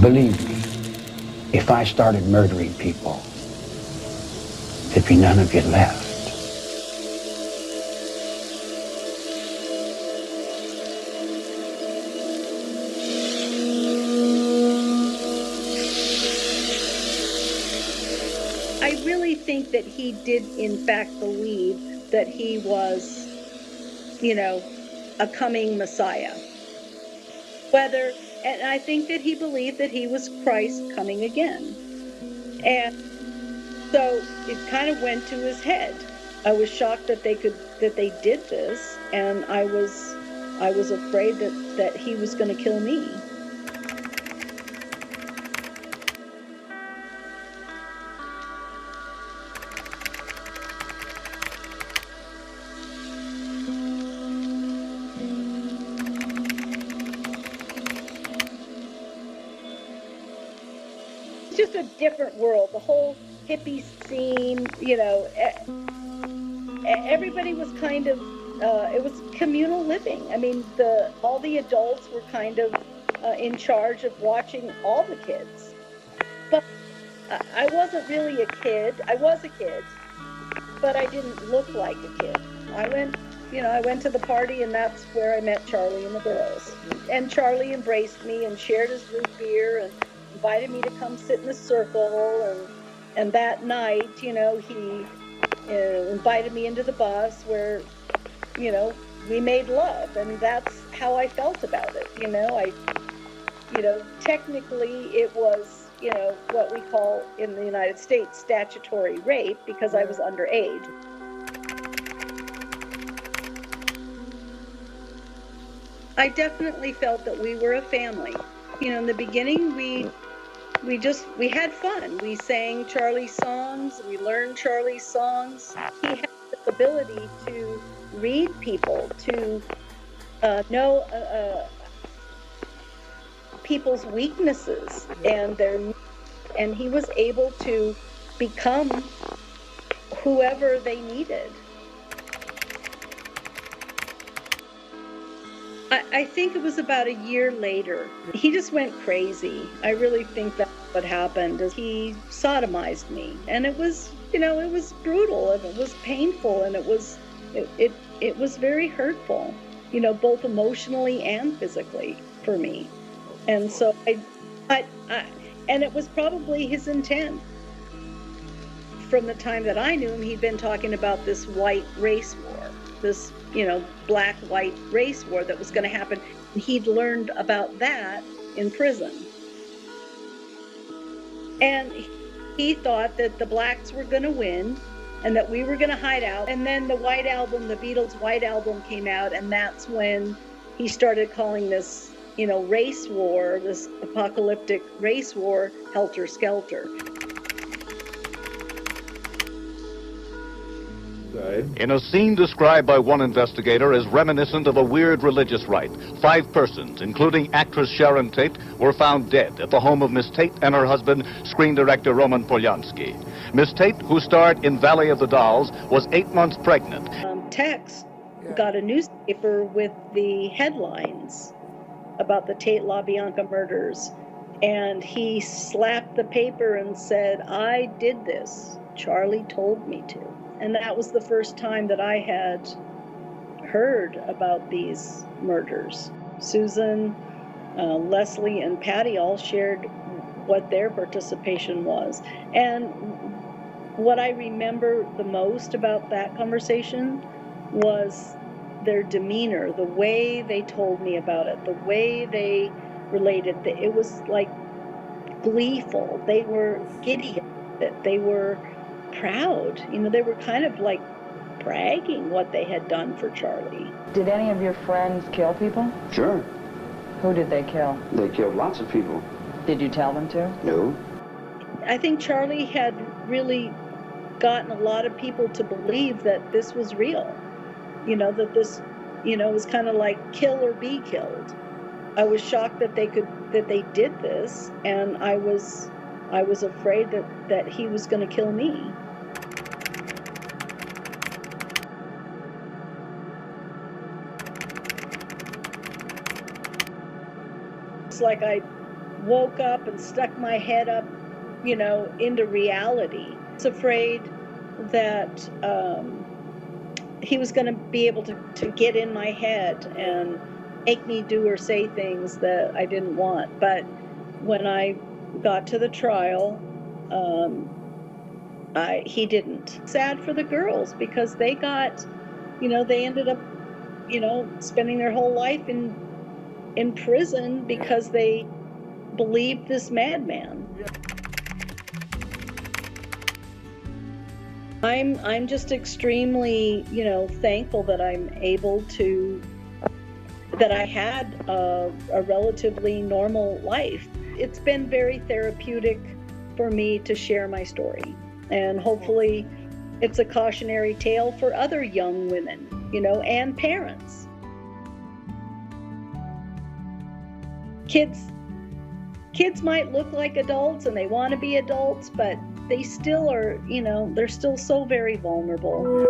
Believe me, if I started murdering people, there'd be none of you left. I really think that he did, in fact, believe that he was, a coming Messiah. And I think that he believed that he was Christ coming again. And so it kind of went to his head. I was shocked that they did this, and I was afraid that he was going to kill me. It's just a different world. The whole hippie scene, everybody was kind of, it was communal living. I mean, all the adults were kind of in charge of watching all the kids. But I wasn't really a kid. I was a kid, but I didn't look like a kid. I went to the party, and that's where I met Charlie and the girls. And Charlie embraced me and shared his root beer and invited me to come sit in a circle. And that night, he invited me into the bus where, we made love. And that's how I felt about it. Technically it was, what we call in the United States statutory rape because I was underage. I definitely felt that we were a family. In the beginning, we had fun. We sang Charlie's songs. We learned Charlie's songs. He had the ability to read people, to know people's weaknesses and he was able to become whoever they needed. I think it was about a year later. He just went crazy. I really think that's what happened. He sodomized me, and it was, it was brutal, and it was painful, and it was very hurtful, both emotionally and physically for me. And so and it was probably his intent. From the time that I knew him, he'd been talking about this white race war, this black-white race war that was going to happen. He'd learned about that in prison. And he thought that the blacks were going to win and that we were going to hide out. And then the White Album, the Beatles' White Album came out, and that's when he started calling this, race war, this apocalyptic race war, Helter Skelter. In a scene described by one investigator as reminiscent of a weird religious rite, 5 persons, including actress Sharon Tate, were found dead at the home of Miss Tate and her husband, screen director Roman Polanski. Miss Tate, who starred in Valley of the Dolls, was 8 months pregnant. Tex got a newspaper with the headlines about the Tate LaBianca murders, and he slapped the paper and said, "I did this. Charlie told me to." And that was the first time that I had heard about these murders. Susan, Leslie, and Patty all shared what their participation was. And what I remember the most about that conversation was their demeanor, the way they told me about it, the way they related. It was like gleeful. They were giddy. They were proud. They were kind of like bragging what they had done for Charlie. Did any of your friends kill people? Sure. Who did they kill? They killed lots of people. Did you tell them to? No. I think Charlie had really gotten a lot of people to believe that this was real. That this, was kind of like kill or be killed. I was shocked that they did this, and I was afraid that he was going to kill me. It's like I woke up and stuck my head up, into reality. I was afraid that he was going to be able to get in my head and make me do or say things that I didn't want. But when I got to the trial, he didn't. Sad for the girls because they got, they ended up, spending their whole life in prison because they believed this madman. I'm just extremely, thankful that I'm able to, that I had a relatively normal life. It's been very therapeutic for me to share my story. And hopefully it's a cautionary tale for other young women, and parents. Kids might look like adults and they want to be adults, but they still are, they're still so very vulnerable.